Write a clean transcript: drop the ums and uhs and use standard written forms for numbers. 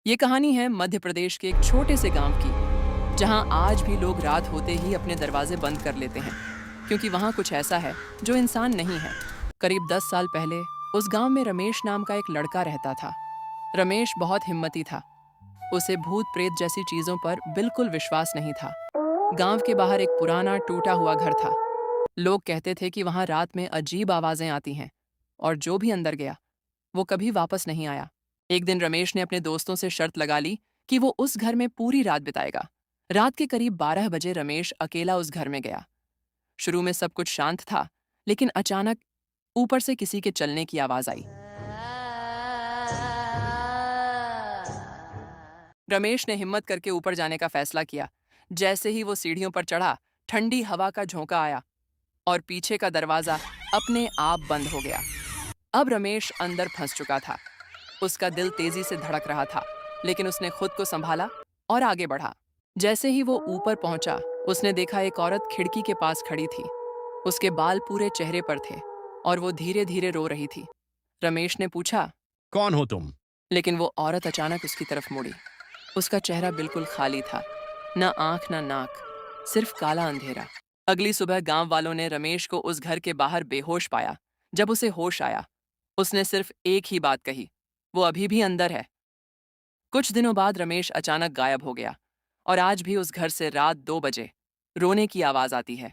ये कहानी है मध्य प्रदेश के एक छोटे से गांव की, जहां आज भी लोग रात होते ही अपने दरवाजे बंद कर लेते हैं, क्योंकि वहां कुछ ऐसा है जो इंसान नहीं है। करीब 10 साल पहले उस गांव में रमेश नाम का एक लड़का रहता था। रमेश बहुत हिम्मती था। उसे भूत प्रेत जैसी चीजों पर बिल्कुल विश्वास नहीं था। गांव के बाहर एक पुराना टूटा हुआ घर था। लोग कहते थे कि वहां रात में अजीब आवाजें आती हैं, और जो भी अंदर गया वो कभी वापस नहीं आया। एक दिन रमेश ने अपने दोस्तों से शर्त लगा ली कि वो उस घर में पूरी रात बिताएगा। रात के करीब 12 बजे रमेश अकेला उस घर में गया। शुरू में सब कुछ शांत था, लेकिन अचानक ऊपर से किसी के चलने की आवाज आई। रमेश ने हिम्मत करके ऊपर जाने का फैसला किया। जैसे ही वो सीढ़ियों पर चढ़ा, ठंडी हवा का झोंका आया और पीछे का दरवाजा अपने आप बंद हो गया। अब रमेश अंदर फंस चुका था। उसका दिल तेजी से धड़क रहा था, लेकिन उसने खुद को संभाला और आगे बढ़ा। जैसे ही वो ऊपर पहुंचा, उसने देखा एक औरत खिड़की के पास खड़ी थी। उसके बाल पूरे चेहरे पर थे और वो धीरे धीरे रो रही थी। रमेश ने पूछा, कौन हो तुम? लेकिन वो औरत अचानक उसकी तरफ मुड़ी। उसका चेहरा बिल्कुल खाली था, ना आंख ना नाक, सिर्फ काला अंधेरा। अगली सुबह गांव वालों ने रमेश को उस घर के बाहर बेहोश पाया। जब उसे होश आया, उसने सिर्फ एक ही बात कही, वो अभी भी अंदर है। कुछ दिनों बाद रमेश अचानक गायब हो गया, और आज भी उस घर से रात 2 बजे रोने की आवाज आती है।